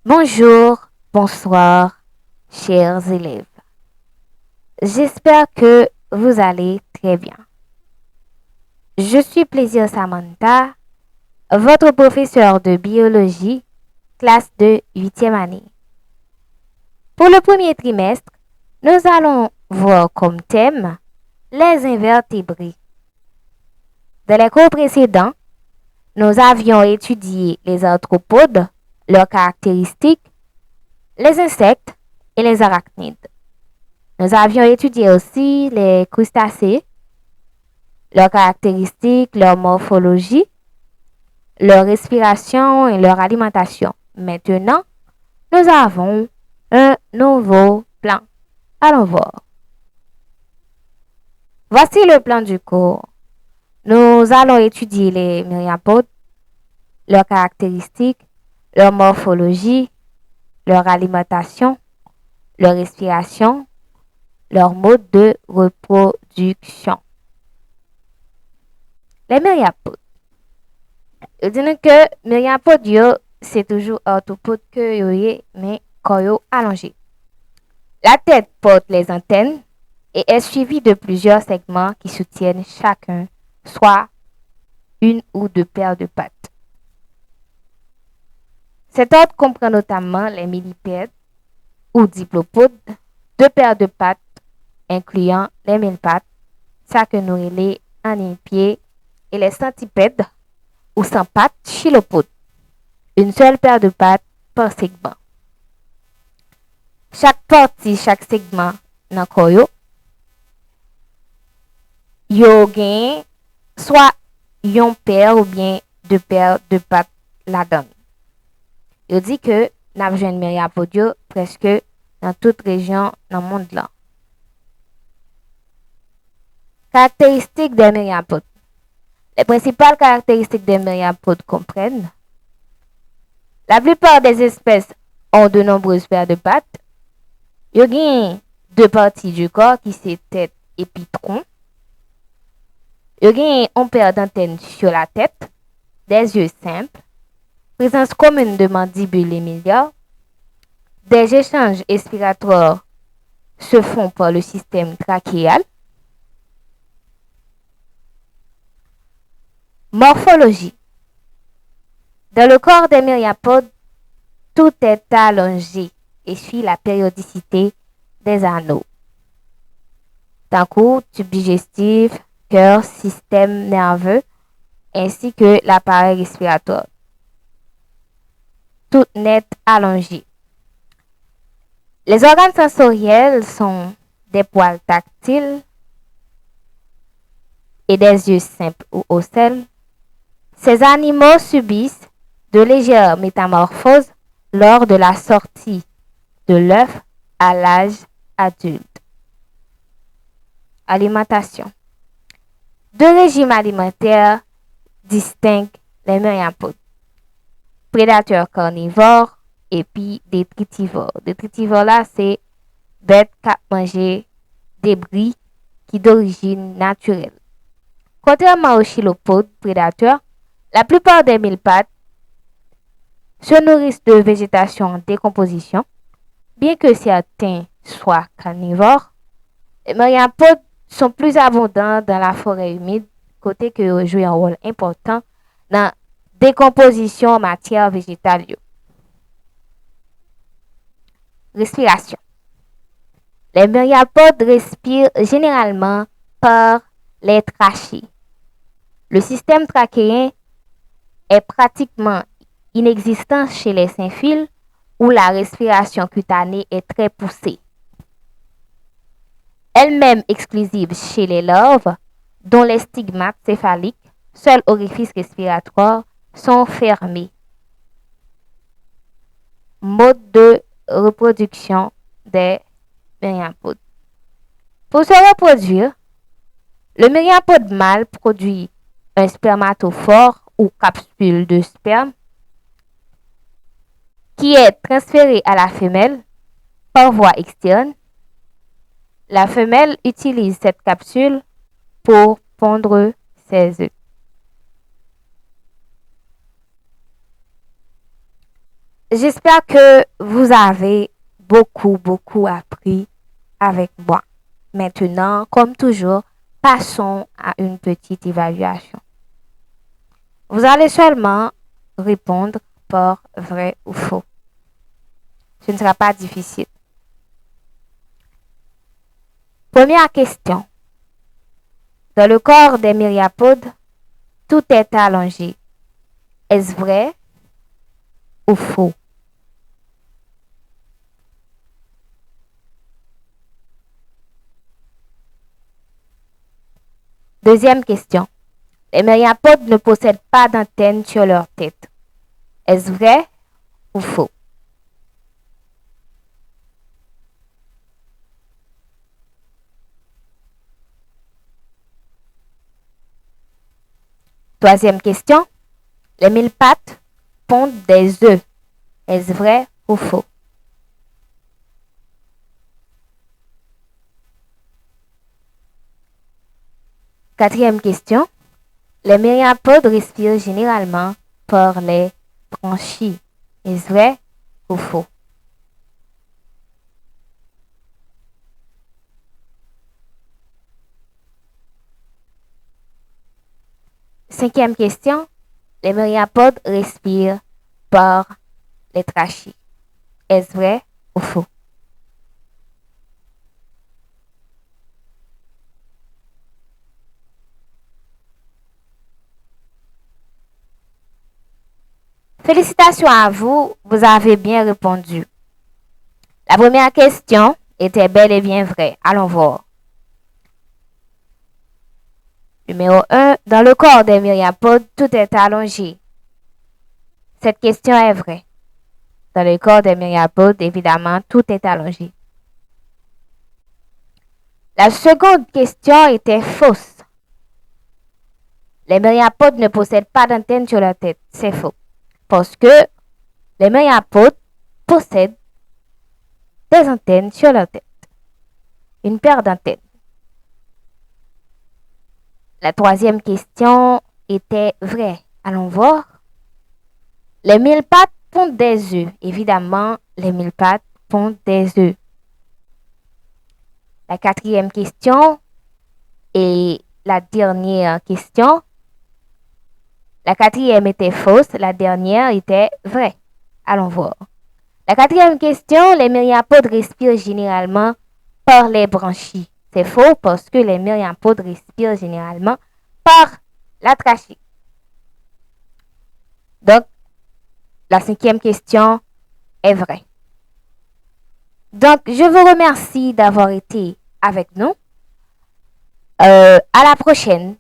Bonjour, bonsoir, chers élèves. J'espère que vous allez très bien. Je suis Plaisir Samantha, votre professeur de biologie, classe de 8e année. Pour le premier trimestre, nous allons voir comme thème les invertébrés. Dans les cours précédents, nous avions étudié les arthropodes, leurs caractéristiques, les insectes et les arachnides. Nous avions étudié aussi les crustacés, leurs caractéristiques, leur morphologie, leur respiration et leur alimentation. Maintenant, nous avons un nouveau plan. Allons voir. Voici le plan du cours. Nous allons étudier les myriapodes, leurs caractéristiques, leur morphologie, leur alimentation, leur respiration, leur mode de reproduction. Les myriapodes. Je dis que myriapodes, c'est toujours arthropode que yo mais corps allongé. La tête porte les antennes et est suivie de plusieurs segments qui soutiennent chacun, soit une ou deux paires de pattes. Cet ordre comprend notamment les millipèdes ou diplopodes, deux paires de pattes incluant les mille pattes, ça que nous relais en pied, et les centipèdes ou sans pattes chilopodes, une seule paire de pattes par segment. Chaque partie, chaque segment dans corps yo gen soit yon paire ou bien deux paires de pattes là-dedans. Yo dit que n'a besoin myriapodes presque dans toute région dans le monde là. Caractéristiques des myriapodes. Les principales caractéristiques des myriapodes comprennent la plupart des espèces ont de nombreuses paires de pattes. Il y a deux parties du corps qui sont tête et puis tronc. Il y a une paire d'antennes sur la tête, des yeux simples, présence commune de mandibules et miliaires. Des échanges respiratoires se font par le système trachéal. Morphologie. Dans le corps des myriapodes, tout est allongé et suit la périodicité des anneaux. D'un coup, tube digestif, cœur, système nerveux, ainsi que l'appareil respiratoire. Tout net allongé. Les organes sensoriels sont des poils tactiles et des yeux simples ou ocelles. Ces animaux subissent de légères métamorphoses lors de la sortie de l'œuf à l'âge adulte. Alimentation. Deux régimes alimentaires distinguent les myriapodes. Prédateurs carnivores et puis détritivores. Détritivores là, c'est bêtes qui mangent débris qui d'origine naturelle. Contrairement aux chilopodes prédateurs, la plupart des mille pattes se nourrissent de végétation en décomposition, bien que certains soient carnivores. Les myriapodes sont plus abondants dans la forêt humide, côté que jouent un rôle important dans la décomposition en matière végétale. Respiration. Les myriapodes respirent généralement par les trachées. Le système trachéen est pratiquement inexistant chez les symphiles où la respiration cutanée est très poussée. Elle-même exclusive chez les larves, dont les stigmates céphaliques, seuls orifices respiratoires, sont fermés. Mode de reproduction des myriapodes. Pour se reproduire, le myriapode mâle produit un spermatophore ou capsule de sperme qui est transféré à la femelle par voie externe. La femelle utilise cette capsule pour pondre ses œufs. J'espère que vous avez beaucoup appris avec moi. Maintenant, comme toujours, passons à une petite évaluation. Vous allez seulement répondre par vrai ou faux. Ce ne sera pas difficile. Première question. Dans le corps des myriapodes, tout est allongé. Est-ce vrai ou faux? Deuxième question. Les myriapodes ne possèdent pas d'antenne sur leur tête. Est-ce vrai ou faux? Troisième question. Les mille pattes pondent des œufs. Est-ce vrai ou faux? Quatrième question. Les myriapodes respirent généralement par les branchies. Est-ce vrai ou faux? Cinquième question. Les myriapodes respirent par les trachées. Est-ce vrai ou faux? Félicitations à vous, vous avez bien répondu. La première question était bel et bien vraie. Allons voir. Numéro 1. Dans le corps des myriapodes, tout est allongé. Cette question est vraie. Dans le corps des myriapodes, évidemment, tout est allongé. La seconde question était fausse. Les myriapodes ne possèdent pas d'antenne sur leur tête. C'est faux. Parce que les myriapodes possèdent des antennes sur leur tête. Une paire d'antennes. La troisième question était vraie. Allons voir. Les mille pattes pondent des œufs. Évidemment, les mille pattes pondent des œufs. La quatrième question et la dernière question. La quatrième était fausse, la dernière était vraie. Allons voir. La quatrième question, les myriapodes respirent généralement par les branchies. C'est faux parce que les myriapodes respirent généralement par la trachée. Donc, la cinquième question est vraie. Donc, je vous remercie d'avoir été avec nous. À la prochaine.